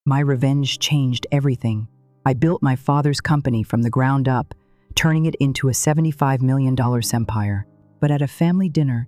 My revenge changed everything. I built my father's company from the ground up, turning it into a $75 million empire. But at a family dinner,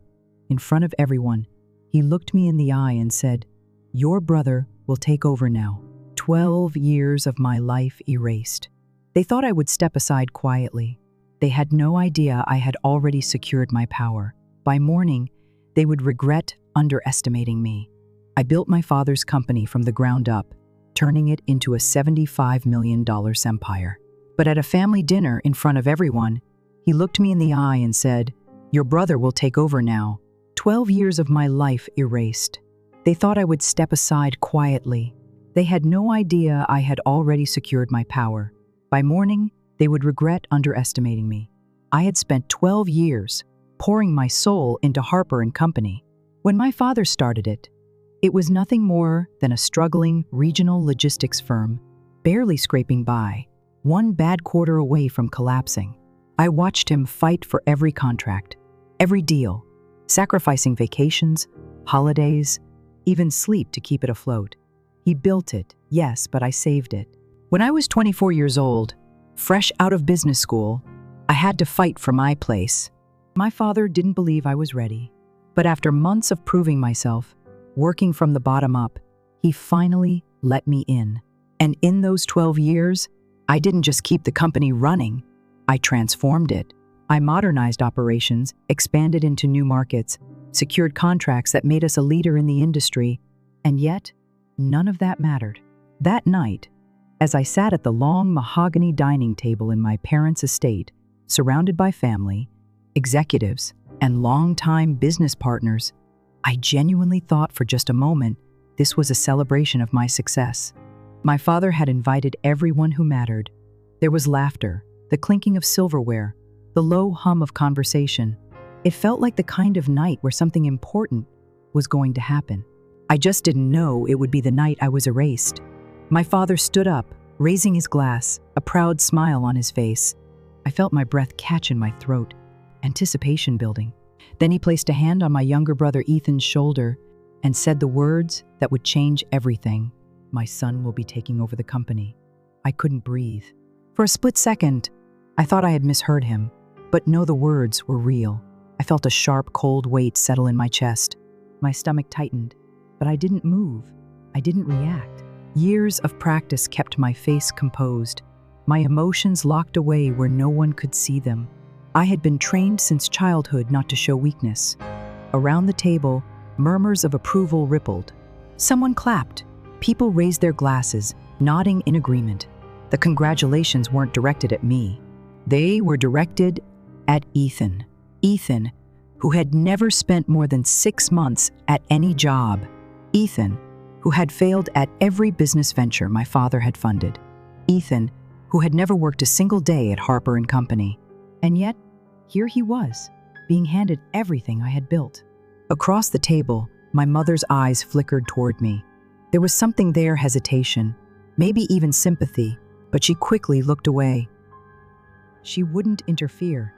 in front of everyone, he looked me in the eye and said, "Your brother will take over now." 12 years of my life erased. They thought I would step aside quietly. They had no idea I had already secured my power. By morning, they would regret underestimating me. I built my father's company from the ground up, turning it into a $75 million empire. But at a family dinner in front of everyone, he looked me in the eye and said, "Your brother will take over now." 12 years of my life erased. They thought I would step aside quietly. They had no idea I had already secured my power. By morning, they would regret underestimating me. I had spent 12 years pouring my soul into Harper & Company. When my father started it, it was nothing more than a struggling regional logistics firm, barely scraping by, one bad quarter away from collapsing. I watched him fight for every contract, every deal, sacrificing vacations, holidays, even sleep to keep it afloat. He built it, yes, but I saved it. When I was 24 years old, fresh out of business school, I had to fight for my place. My father didn't believe I was ready, but after months of proving myself, working from the bottom up, he finally let me in. And in those 12 years, I didn't just keep the company running, I transformed it. I modernized operations, expanded into new markets, secured contracts that made us a leader in the industry, and yet, none of that mattered. That night, as I sat at the long mahogany dining table in my parents' estate, surrounded by family, executives, and longtime business partners, I genuinely thought for just a moment this was a celebration of my success. My father had invited everyone who mattered. There was laughter, the clinking of silverware, the low hum of conversation. It felt like the kind of night where something important was going to happen. I just didn't know it would be the night I was erased. My father stood up, raising his glass, a proud smile on his face. I felt my breath catch in my throat, anticipation building. Then he placed a hand on my younger brother Ethan's shoulder and said the words that would change everything. "My son will be taking over the company." I couldn't breathe. For a split second, I thought I had misheard him, but no, the words were real. I felt a sharp, cold weight settle in my chest. My stomach tightened, but I didn't move. I didn't react. Years of practice kept my face composed, my emotions locked away where no one could see them. I had been trained since childhood not to show weakness. Around the table, murmurs of approval rippled. Someone clapped. People raised their glasses, nodding in agreement. The congratulations weren't directed at me. They were directed at Ethan. Ethan, who had never spent more than 6 months at any job. Ethan, who had failed at every business venture my father had funded. Ethan, who had never worked a single day at Harper & Company. And yet, here he was, being handed everything I had built. Across the table, my mother's eyes flickered toward me. There was something there, hesitation, maybe even sympathy, but she quickly looked away. She wouldn't interfere.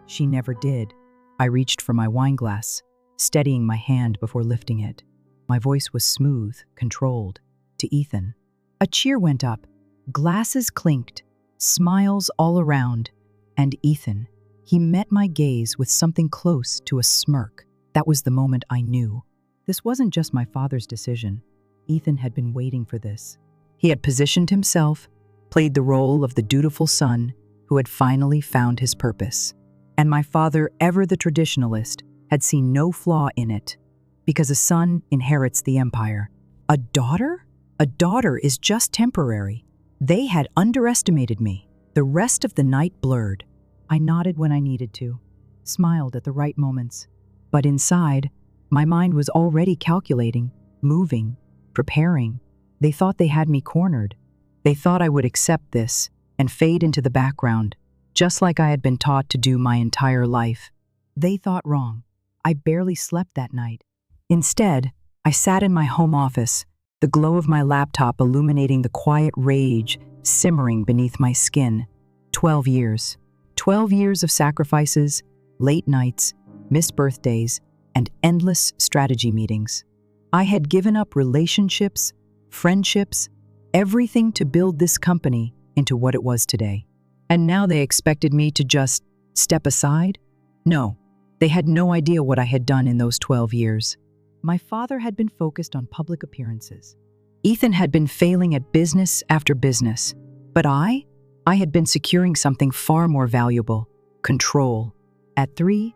She never did. I reached for my wine glass, steadying my hand before lifting it. My voice was smooth, controlled. To Ethan. A cheer went up. Glasses clinked, smiles all around. And Ethan, he met my gaze with something close to a smirk. That was the moment I knew. This wasn't just my father's decision. Ethan had been waiting for this. He had positioned himself, played the role of the dutiful son who had finally found his purpose. And my father, ever the traditionalist, had seen no flaw in it. Because a son inherits the empire. A daughter? A daughter is just temporary. They had underestimated me. The rest of the night blurred. I nodded when I needed to, smiled at the right moments. But inside, my mind was already calculating, moving, preparing. They thought they had me cornered. They thought I would accept this and fade into the background, just like I had been taught to do my entire life. They thought wrong. I barely slept that night. Instead, I sat in my home office, the glow of my laptop illuminating the quiet rage simmering beneath my skin. 12 years. 12 years of sacrifices, late nights, missed birthdays, and endless strategy meetings. I had given up relationships, friendships, everything to build this company into what it was today. And now they expected me to just step aside? No, they had no idea what I had done in those 12 years. My father had been focused on public appearances. Ethan had been failing at business after business. But I had been securing something far more valuable: control. At 3:00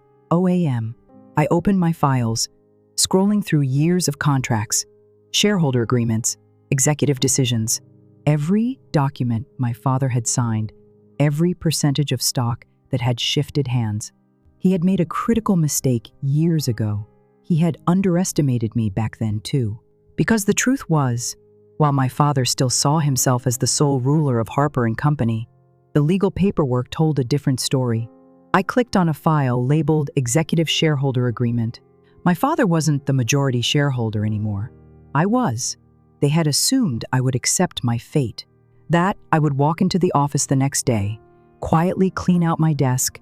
a.m., I opened my files, scrolling through years of contracts, shareholder agreements, executive decisions. Every document my father had signed, every percentage of stock that had shifted hands. He had made a critical mistake years ago. He had underestimated me back then, too. Because the truth was, while my father still saw himself as the sole ruler of Harper & Company, the legal paperwork told a different story. I clicked on a file labeled Executive Shareholder Agreement. My father wasn't the majority shareholder anymore. I was. They had assumed I would accept my fate, that I would walk into the office the next day, quietly clean out my desk,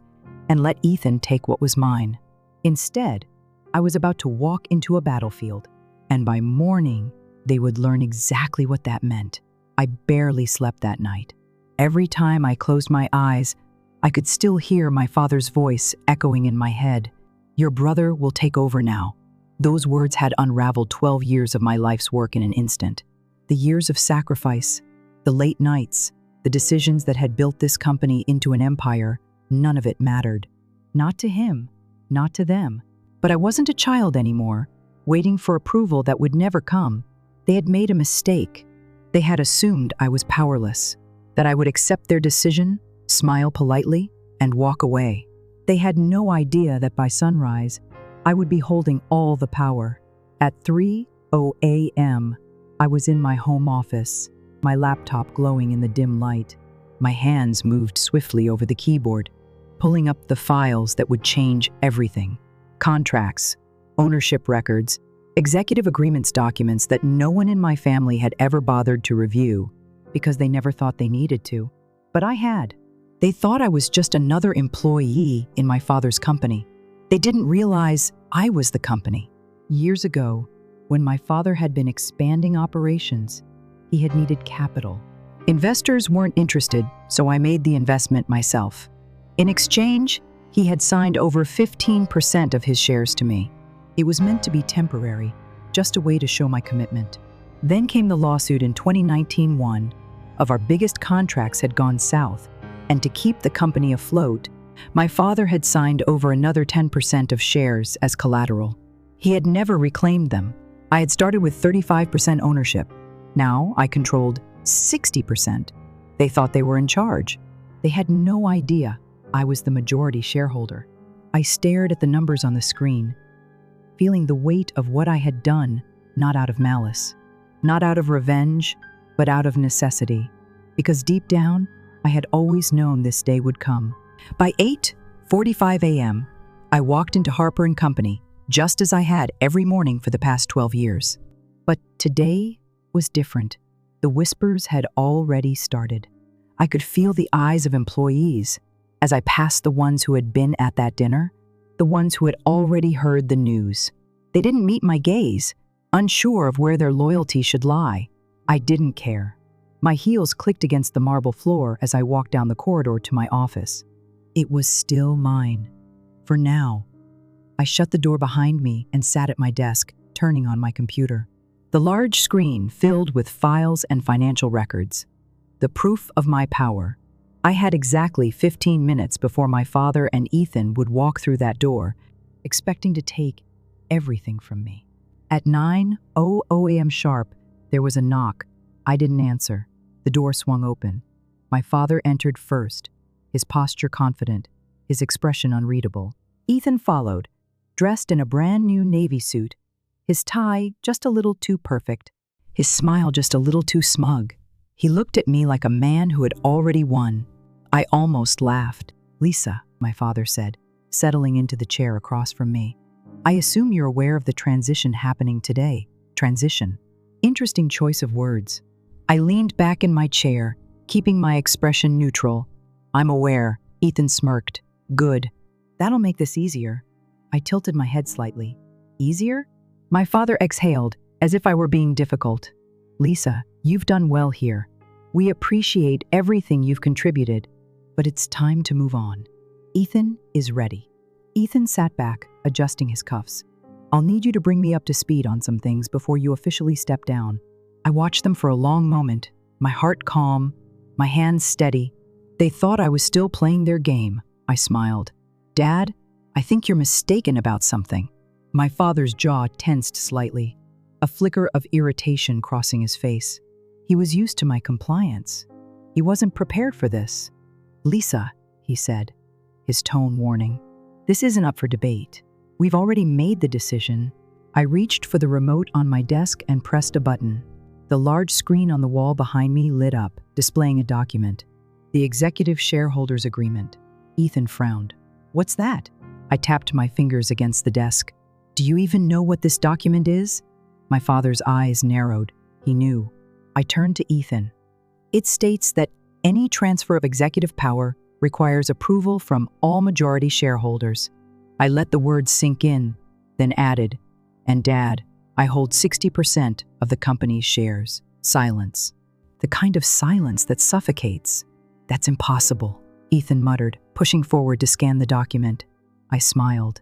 and let Ethan take what was mine. Instead, I was about to walk into a battlefield, and by morning, they would learn exactly what that meant. I barely slept that night. Every time I closed my eyes, I could still hear my father's voice echoing in my head. "Your brother will take over now." Those words had unraveled 12 years of my life's work in an instant. The years of sacrifice, the late nights, the decisions that had built this company into an empire, none of it mattered. Not to him, not to them. But I wasn't a child anymore, waiting for approval that would never come. They had made a mistake. They had assumed I was powerless, that I would accept their decision, smile politely, and walk away. They had no idea that by sunrise, I would be holding all the power. At 3:00 a.m., I was in my home office, my laptop glowing in the dim light. My hands moved swiftly over the keyboard, pulling up the files that would change everything. Contracts, ownership records, executive agreements documents that no one in my family had ever bothered to review because they never thought they needed to. But I had. They thought I was just another employee in my father's company. They didn't realize I was the company. Years ago, when my father had been expanding operations, he had needed capital. Investors weren't interested, so I made the investment myself. In exchange, he had signed over 15% of his shares to me. It was meant to be temporary, just a way to show my commitment. Then came the lawsuit in 2019. One of our biggest contracts had gone south, and to keep the company afloat, my father had signed over another 10% of shares as collateral. He had never reclaimed them. I had started with 35% ownership. Now I controlled 60%. They thought they were in charge. They had no idea I was the majority shareholder. I stared at the numbers on the screen, feeling the weight of what I had done, not out of malice, not out of revenge, but out of necessity. Because deep down, I had always known this day would come. By 8:45 a.m., I walked into Harper & Company, just as I had every morning for the past 12 years. But today was different. The whispers had already started. I could feel the eyes of employees as I passed the ones who had been at that dinner, the ones who had already heard the news. They didn't meet my gaze, unsure of where their loyalty should lie. I didn't care. My heels clicked against the marble floor as I walked down the corridor to my office. It was still mine. For now. I shut the door behind me and sat at my desk, turning on my computer. The large screen filled with files and financial records. The proof of my power. I had exactly 15 minutes before my father and Ethan would walk through that door, expecting to take everything from me. At 9:00 a.m. sharp, there was a knock. I didn't answer. The door swung open. My father entered first, his posture confident, his expression unreadable. Ethan followed, dressed in a brand new navy suit, his tie just a little too perfect, his smile just a little too smug. He looked at me like a man who had already won. I almost laughed. "Lisa," my father said, settling into the chair across from me. "I assume you're aware of the transition happening today." Transition. Interesting choice of words. I leaned back in my chair, keeping my expression neutral. "I'm aware," Ethan smirked. "Good. That'll make this easier." I tilted my head slightly. "Easier?" My father exhaled, as if I were being difficult. Lisa, you've done well here. We appreciate everything you've contributed, but it's time to move on. Ethan is ready. Ethan sat back, adjusting his cuffs. I'll need you to bring me up to speed on some things before you officially step down. I watched them for a long moment, my heart calm, my hands steady. They thought I was still playing their game. I smiled. Dad, I think you're mistaken about something. My father's jaw tensed slightly, a flicker of irritation crossing his face. He was used to my compliance. He wasn't prepared for this. Lisa, he said, his tone warning, this isn't up for debate. We've already made the decision. I reached for the remote on my desk and pressed a button. The large screen on the wall behind me lit up, displaying a document. The Executive Shareholders Agreement. Ethan frowned. What's that? I tapped my fingers against the desk. Do you even know what this document is? My father's eyes narrowed. He knew. I turned to Ethan. It states that any transfer of executive power requires approval from all majority shareholders. I let the words sink in, then added, and Dad, I hold 60% of the company's shares. Silence. The kind of silence that suffocates. That's impossible, Ethan muttered, pushing forward to scan the document. I smiled.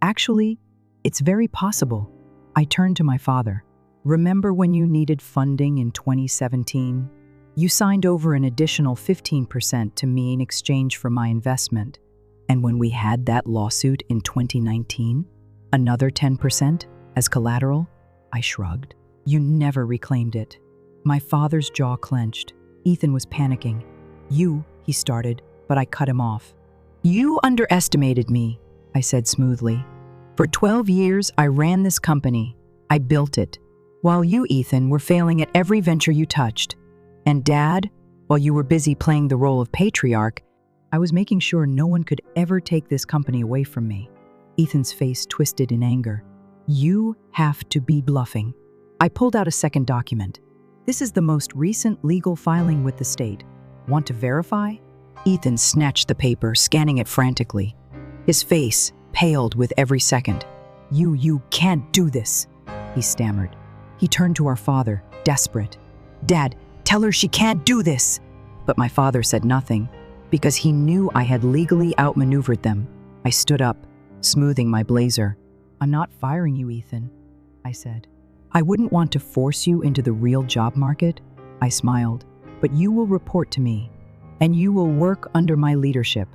Actually, it's very possible. I turned to my father. Remember when you needed funding in 2017? You signed over an additional 15% to me in exchange for my investment. And when we had that lawsuit in 2019, another 10% as collateral? I shrugged. You never reclaimed it. My father's jaw clenched. Ethan was panicking. He started, but I cut him off. You underestimated me, I said smoothly. For 12 years, I ran this company. I built it. While you, Ethan, were failing at every venture you touched. And Dad, while you were busy playing the role of patriarch, I was making sure no one could ever take this company away from me. Ethan's face twisted in anger. You have to be bluffing. I pulled out a second document. This is the most recent legal filing with the state. Want to verify? Ethan snatched the paper, scanning it frantically. His face paled with every second. You can't do this, he stammered. He turned to our father, desperate. Dad, tell her she can't do this. But my father said nothing, because he knew I had legally outmaneuvered them. I stood up, smoothing my blazer. I'm not firing you, Ethan, I said. I wouldn't want to force you into the real job market, I smiled, but you will report to me, and you will work under my leadership.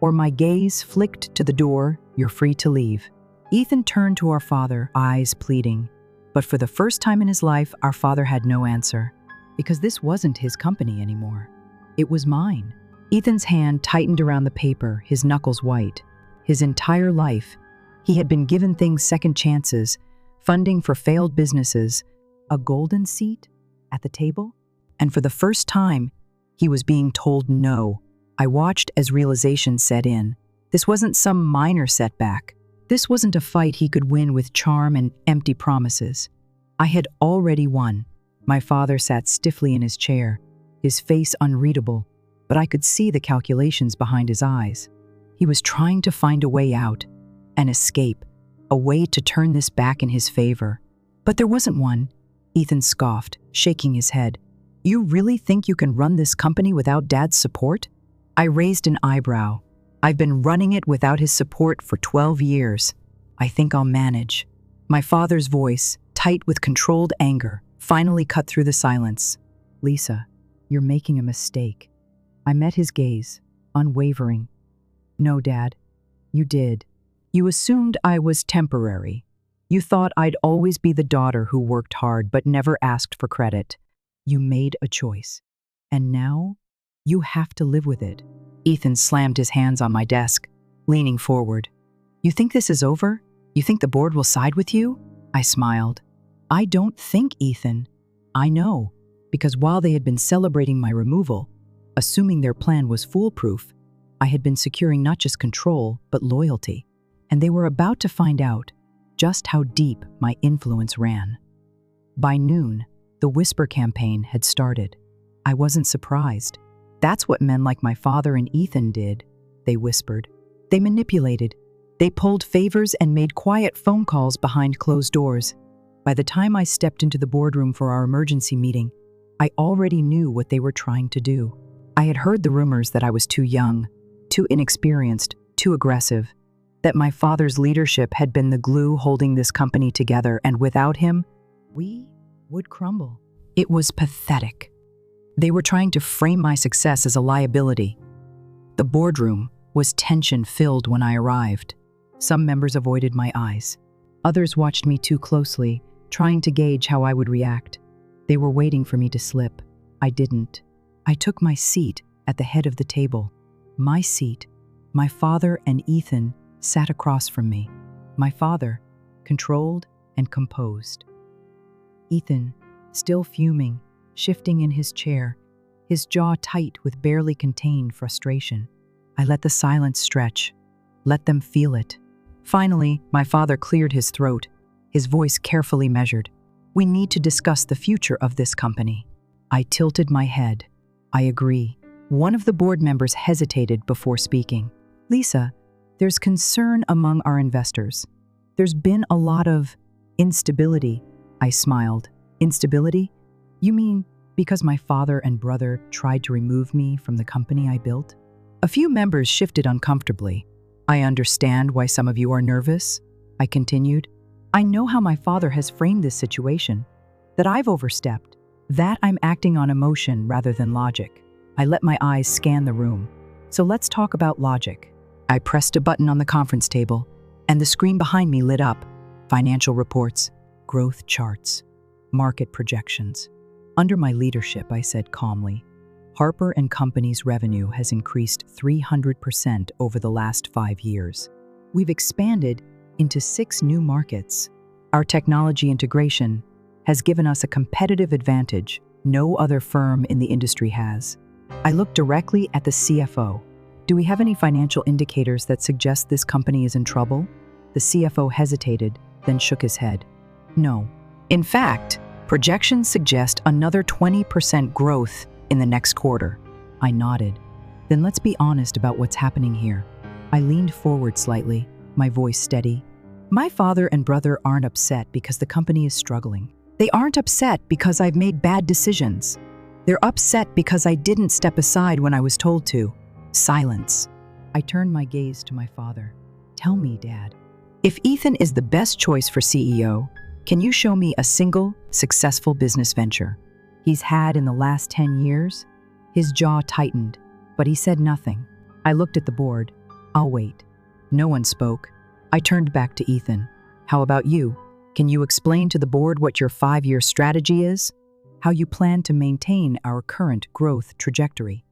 Or my gaze flicked to the door, you're free to leave. Ethan turned to our father, eyes pleading. But for the first time in his life, our father had no answer, because this wasn't his company anymore. It was mine. Ethan's hand tightened around the paper, his knuckles white. His entire life, he had been given things second chances, funding for failed businesses, a golden seat at the table, and for the first time, he was being told no. I watched as realization set in. This wasn't some minor setback. This wasn't a fight he could win with charm and empty promises. I had already won. My father sat stiffly in his chair, his face unreadable, but I could see the calculations behind his eyes. He was trying to find a way out, an escape, a way to turn this back in his favor. But there wasn't one. Ethan scoffed, shaking his head. You really think you can run this company without Dad's support? I raised an eyebrow. I've been running it without his support for 12 years. I think I'll manage. My father's voice, tight with controlled anger, finally cut through the silence. Lisa, you're making a mistake. I met his gaze, unwavering. No, Dad, you did. You assumed I was temporary. You thought I'd always be the daughter who worked hard but never asked for credit. You made a choice. And now, you have to live with it. Ethan slammed his hands on my desk, leaning forward. You think this is over? You think the board will side with you? I smiled. I don't think, Ethan. I know, because while they had been celebrating my removal, assuming their plan was foolproof, I had been securing not just control, but loyalty. And they were about to find out just how deep my influence ran. By noon, the whisper campaign had started. I wasn't surprised. That's what men like my father and Ethan did, they whispered. They manipulated. They pulled favors and made quiet phone calls behind closed doors. By the time I stepped into the boardroom for our emergency meeting, I already knew what they were trying to do. I had heard the rumors that I was too young, too inexperienced, too aggressive, that my father's leadership had been the glue holding this company together, and without him, we would crumble. It was pathetic. They were trying to frame my success as a liability. The boardroom was tension-filled when I arrived. Some members avoided my eyes. Others watched me too closely, trying to gauge how I would react. They were waiting for me to slip. I didn't. I took my seat at the head of the table. My seat. My father and Ethan sat across from me. My father, controlled and composed. Ethan, still fuming, shifting in his chair, his jaw tight with barely contained frustration. I let the silence stretch, let them feel it. Finally, my father cleared his throat, his voice carefully measured. We need to discuss the future of this company. I tilted my head. I agree. One of the board members hesitated before speaking. Lisa, there's concern among our investors. There's been a lot of instability. I smiled. Instability? You mean because my father and brother tried to remove me from the company I built? A few members shifted uncomfortably. I understand why some of you are nervous, I continued. I know how my father has framed this situation, that I've overstepped, that I'm acting on emotion rather than logic. I let my eyes scan the room. So let's talk about logic. I pressed a button on the conference table, and the screen behind me lit up. Financial reports, growth charts, market projections. Under my leadership, I said calmly, Harper & Company's revenue has increased 300% over the last 5 years. We've expanded into 6 new markets. Our technology integration has given us a competitive advantage no other firm in the industry has. I looked directly at the CFO. Do we have any financial indicators that suggest this company is in trouble? The CFO hesitated, then shook his head. No. In fact, projections suggest another 20% growth in the next quarter. I nodded. Then let's be honest about what's happening here. I leaned forward slightly, my voice steady. My father and brother aren't upset because the company is struggling. They aren't upset because I've made bad decisions. They're upset because I didn't step aside when I was told to. Silence. I turned my gaze to my father. Tell me, Dad, if Ethan is the best choice for CEO, can you show me a single successful business venture he's had in the last 10 years? His jaw tightened, but he said nothing. I looked at the board. I'll wait. No one spoke. I turned back to Ethan. How about you? Can you explain to the board what your 5-year strategy is? How you plan to maintain our current growth trajectory?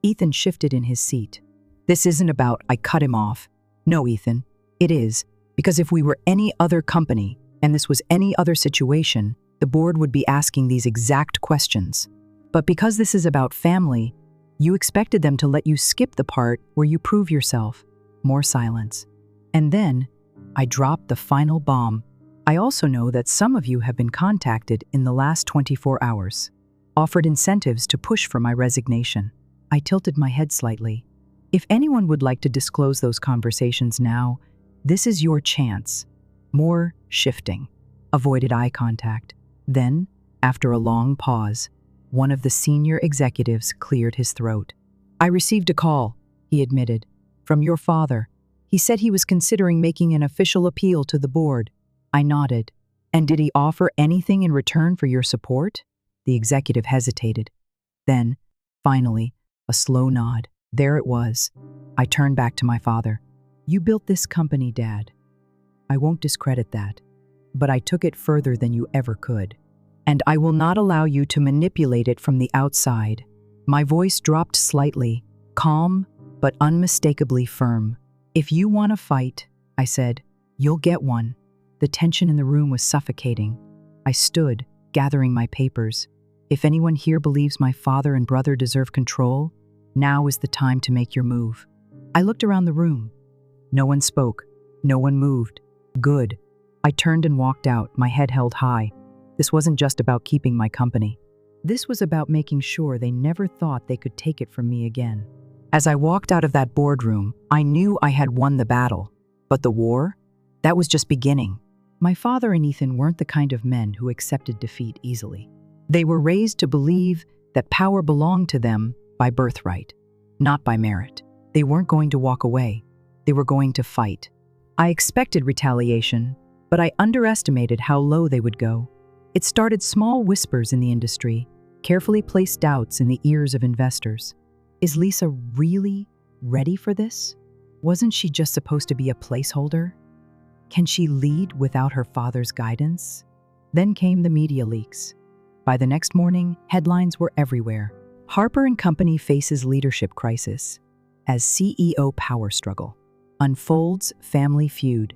Ethan shifted in his seat. This isn't about I cut him off. No, Ethan, it is, because if we were any other company, and this was any other situation, the board would be asking these exact questions. But because this is about family, you expected them to let you skip the part where you prove yourself. More silence. And then, I dropped the final bomb. I also know that some of you have been contacted in the last 24 hours, offered incentives to push for my resignation. I tilted my head slightly. If anyone would like to disclose those conversations now, this is your chance. More shifting. Avoided eye contact. Then, after a long pause, one of the senior executives cleared his throat. I received a call, he admitted, from your father. He said he was considering making an official appeal to the board. I nodded. And did he offer anything in return for your support? The executive hesitated. Then, finally, a slow nod. There it was. I turned back to my father. You built this company, Dad. I won't discredit that. But I took it further than you ever could. And I will not allow you to manipulate it from the outside. My voice dropped slightly, calm, but unmistakably firm. If you want to fight, I said, you'll get one. The tension in the room was suffocating. I stood, gathering my papers. If anyone here believes my father and brother deserve control, now is the time to make your move. I looked around the room. No one spoke. No one moved. Good. I turned and walked out, my head held high. This wasn't just about keeping my company. This was about making sure they never thought they could take it from me again. As I walked out of that boardroom, I knew I had won the battle. But the war? That was just beginning. My father and Ethan weren't the kind of men who accepted defeat easily. They were raised to believe that power belonged to them by birthright, not by merit. They weren't going to walk away. They were going to fight. I expected retaliation, but I underestimated how low they would go. It started small whispers in the industry, carefully placed doubts in the ears of investors. Is Lisa really ready for this? Wasn't she just supposed to be a placeholder? Can she lead without her father's guidance? Then came the media leaks. By the next morning, headlines were everywhere. Harper & Company faces leadership crisis as CEO power struggle. Unfolds family feud.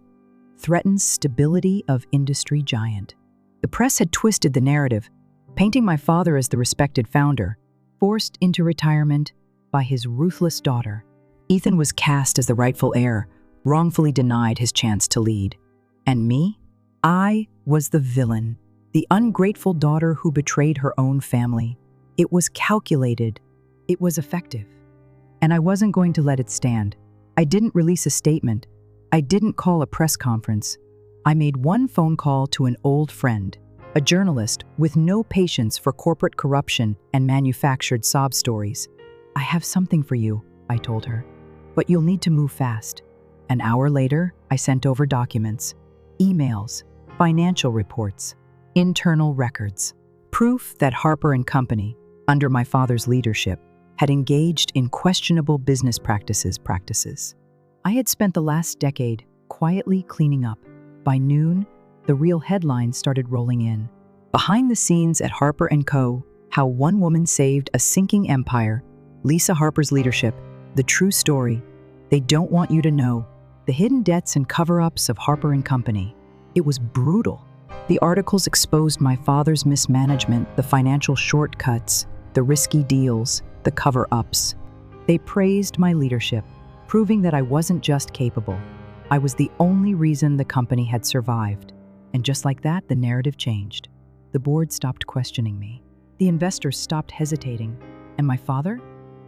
Threatens stability of industry giant. The press had twisted the narrative, painting my father as the respected founder, forced into retirement by his ruthless daughter. Ethan was cast as the rightful heir, wrongfully denied his chance to lead. And me? I was the villain, the ungrateful daughter who betrayed her own family. It was calculated. It was effective. And I wasn't going to let it stand. I didn't release a statement. I didn't call a press conference. I made one phone call to an old friend, a journalist with no patience for corporate corruption and manufactured sob stories. I have something for you, I told her, but you'll need to move fast. An hour later, I sent over documents, emails, financial reports, internal records, proof that Harper & Company, under my father's leadership, had engaged in questionable business practices. I had spent the last decade quietly cleaning up. By noon, the real headlines started rolling in. Behind the scenes at Harper & Co., how one woman saved a sinking empire, Lisa Harper's leadership, the true story. They don't want you to know. The hidden debts and cover-ups of Harper & Company. It was brutal. The articles exposed my father's mismanagement, the financial shortcuts, the risky deals, the cover-ups. They praised my leadership, proving that I wasn't just capable. I was the only reason the company had survived. And just like that, the narrative changed. The board stopped questioning me. The investors stopped hesitating. And my father?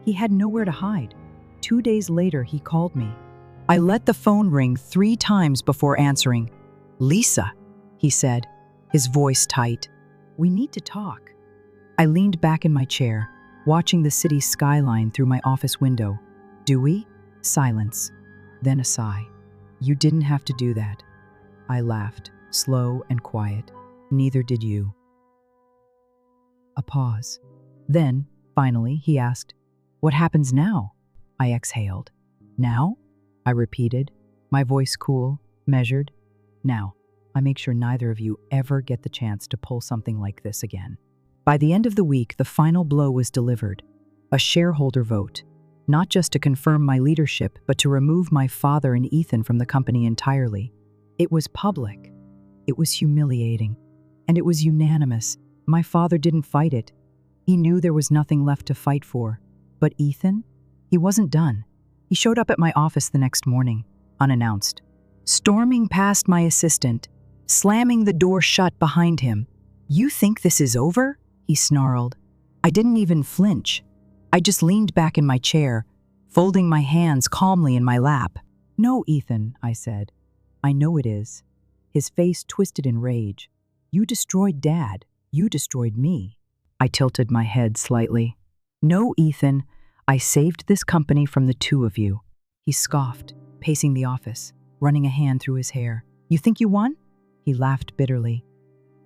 He had nowhere to hide. 2 days later, he called me. I let the phone ring 3 times before answering. "Lisa," he said, his voice tight. "We need to talk." I leaned back in my chair, watching the city skyline through my office window. "Do we?" Silence. Then a sigh. "You didn't have to do that." I laughed, slow and quiet. "Neither did you." A pause. Then, finally, he asked, "What happens now?" I exhaled. "Now?" I repeated, my voice cool, measured. "Now, I make sure neither of you ever get the chance to pull something like this again." By the end of the week, the final blow was delivered. A shareholder vote, not just to confirm my leadership, but to remove my father and Ethan from the company entirely. It was public. It was humiliating. And it was unanimous. My father didn't fight it. He knew there was nothing left to fight for. But Ethan? He wasn't done. He showed up at my office the next morning, unannounced, storming past my assistant, slamming the door shut behind him. "You think this is over?" he snarled. I didn't even flinch. I just leaned back in my chair, folding my hands calmly in my lap. "No, Ethan," I said. "I know it is." His face twisted in rage. "You destroyed Dad. You destroyed me." I tilted my head slightly. "No, Ethan, I saved this company from the 2 of you." He scoffed, pacing the office, running a hand through his hair. "You think you won?" He laughed bitterly.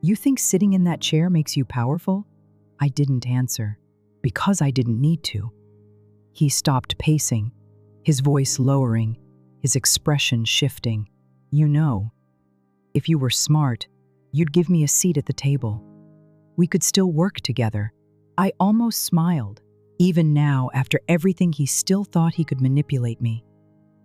"You think sitting in that chair makes you powerful?" I didn't answer, because I didn't need to. He stopped pacing, his voice lowering, his expression shifting. "You know, if you were smart, you'd give me a seat at the table. We could still work together." I almost smiled. Even now, after everything, he still thought he could manipulate me.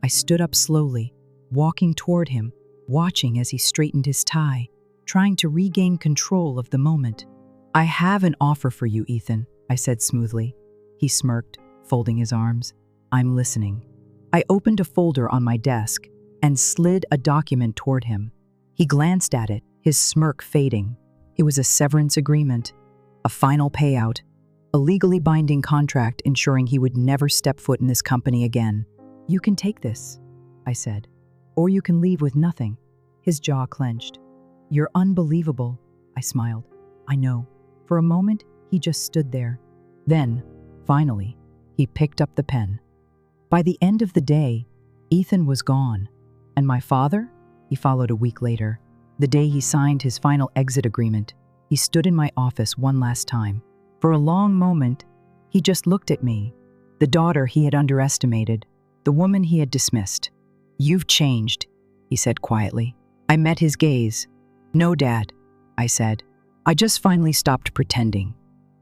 I stood up slowly, walking toward him, watching as he straightened his tie, trying to regain control of the moment. "I have an offer for you, Ethan," I said smoothly. He smirked, folding his arms. "I'm listening." I opened a folder on my desk and slid a document toward him. He glanced at it, his smirk fading. It was a severance agreement, a final payout, a legally binding contract ensuring he would never step foot in this company again. "You can take this," I said, "or you can leave with nothing." His jaw clenched. "You're unbelievable," I smiled. "I know." For a moment, he just stood there. Then, finally, he picked up the pen. By the end of the day, Ethan was gone. And my father? He followed a week later. The day he signed his final exit agreement, he stood in my office one last time. For a long moment, he just looked at me, the daughter he had underestimated, the woman he had dismissed. "You've changed," he said quietly. I met his gaze. "No, Dad," I said. "I just finally stopped pretending."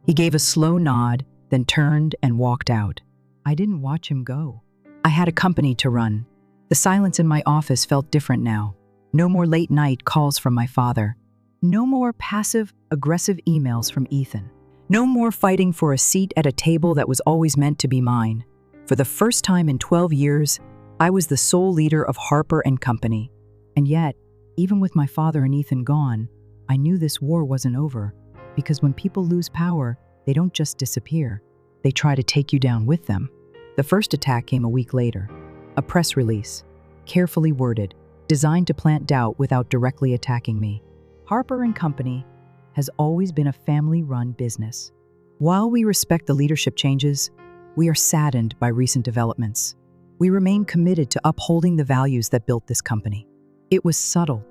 He gave a slow nod, then turned and walked out. I didn't watch him go. I had a company to run. The silence in my office felt different now. No more late-night calls from my father. No more passive-aggressive emails from Ethan. No more fighting for a seat at a table that was always meant to be mine. For the first time in 12 years, I was the sole leader of Harper & Company. And yet, even with my father and Ethan gone, I knew this war wasn't over. Because when people lose power, they don't just disappear. They try to take you down with them. The first attack came a week later. A press release, carefully worded, designed to plant doubt without directly attacking me. Harper & Company has always been a family-run business. While we respect the leadership changes, we are saddened by recent developments. We remain committed to upholding the values that built this company. It was subtle,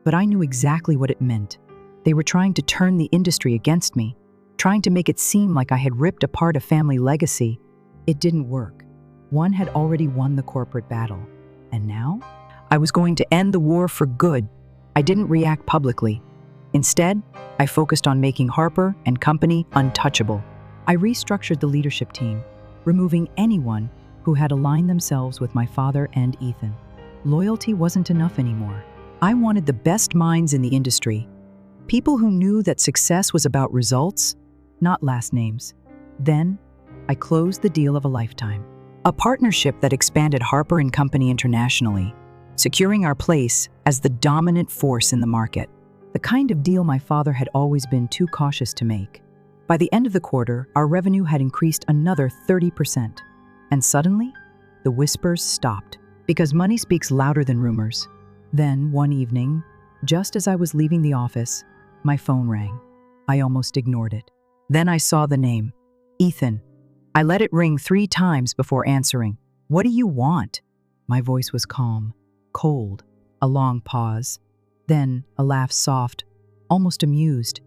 but I knew exactly what it meant. They were trying to turn the industry against me, trying to make it seem like I had ripped apart a family legacy. It didn't work. One had already won the corporate battle. And now? I was going to end the war for good. I didn't react publicly. Instead, I focused on making Harper & Company untouchable. I restructured the leadership team, removing anyone who had aligned themselves with my father and Ethan. Loyalty wasn't enough anymore. I wanted the best minds in the industry, people who knew that success was about results, not last names. Then, I closed the deal of a lifetime. A partnership that expanded Harper & Company internationally, securing our place as the dominant force in the market. The kind of deal my father had always been too cautious to make. By the end of the quarter, our revenue had increased another 30%. And suddenly, the whispers stopped, because money speaks louder than rumors. Then, one evening, just as I was leaving the office, my phone rang. I almost ignored it. Then I saw the name, Ethan. I let it ring 3 times before answering. "What do you want?" My voice was calm, cold, a long pause. Then a laugh, soft, almost amused.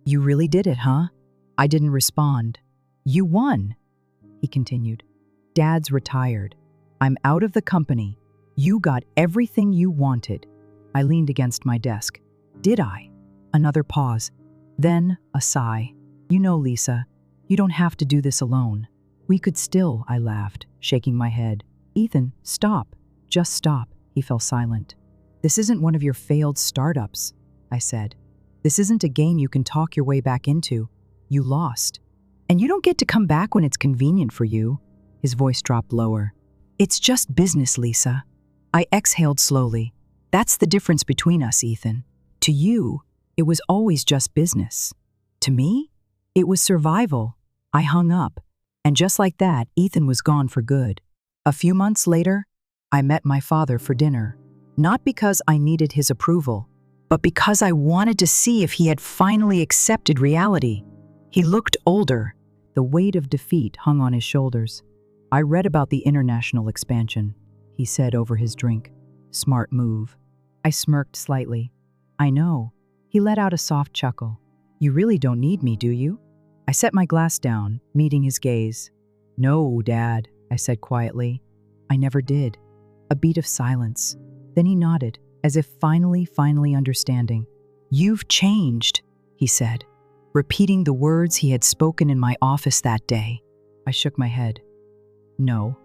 "You really did it, huh?" I didn't respond. "You won," he continued. "Dad's retired. I'm out of the company. You got everything you wanted." I leaned against my desk. "Did I?" Another pause. Then a sigh. "You know, Lisa, you don't have to do this alone. We could still," I laughed, shaking my head. "Ethan, stop. Just stop." He fell silent. "This isn't one of your failed startups," I said. "This isn't a game you can talk your way back into. You lost. And you don't get to come back when it's convenient for you." His voice dropped lower. "It's just business, Lisa." I exhaled slowly. "That's the difference between us, Ethan. To you, it was always just business. To me, it was survival." I hung up. And just like that, Ethan was gone for good. A few months later, I met my father for dinner. Not because I needed his approval, but because I wanted to see if he had finally accepted reality. He looked older. The weight of defeat hung on his shoulders. "I read about the international expansion," he said over his drink. "Smart move." I smirked slightly. "I know." He let out a soft chuckle. "You really don't need me, do you?" I set my glass down, meeting his gaze. "No, Dad," I said quietly. "I never did." A beat of silence. Then he nodded, as if finally understanding. "You've changed," he said, repeating the words he had spoken in my office that day. I shook my head. "No,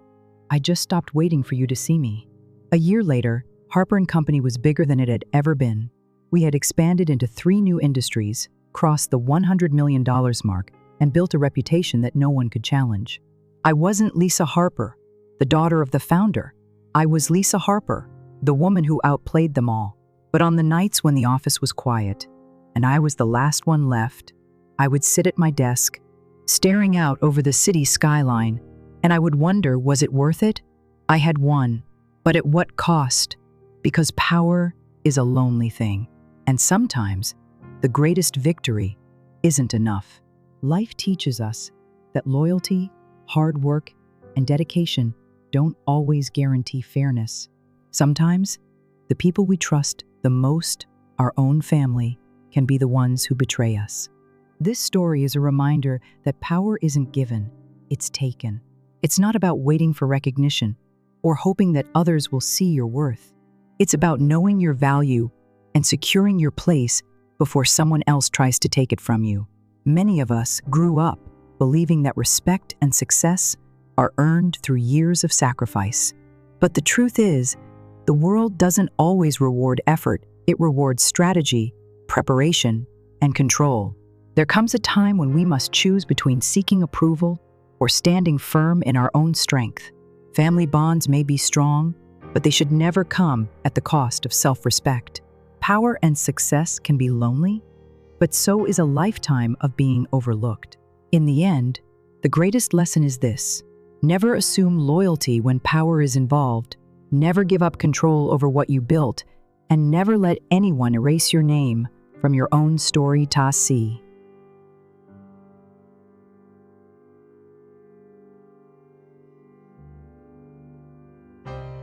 I just stopped waiting for you to see me." A year later, Harper & Company was bigger than it had ever been. We had expanded into 3 new industries, crossed the $100 million mark, and built a reputation that no one could challenge. I wasn't Lisa Harper, the daughter of the founder. I was Lisa Harper, the woman who outplayed them all. But on the nights when the office was quiet, and I was the last one left, I would sit at my desk, staring out over the city skyline, and I would wonder, was it worth it? I had won, but at what cost? Because power is a lonely thing. And sometimes, the greatest victory isn't enough. Life teaches us that loyalty, hard work, and dedication don't always guarantee fairness. Sometimes, the people we trust the most, our own family, can be the ones who betray us. This story is a reminder that power isn't given, it's taken. It's not about waiting for recognition or hoping that others will see your worth. It's about knowing your value and securing your place before someone else tries to take it from you. Many of us grew up believing that respect and success are earned through years of sacrifice. But the truth is, the world doesn't always reward effort. It rewards strategy, preparation, and control. There comes a time when we must choose between seeking approval or standing firm in our own strength. Family bonds may be strong, but they should never come at the cost of self-respect. Power and success can be lonely, but so is a lifetime of being overlooked. In the end, the greatest lesson is this: never assume loyalty when power is involved, never give up control over what you built, and never let anyone erase your name from your own story.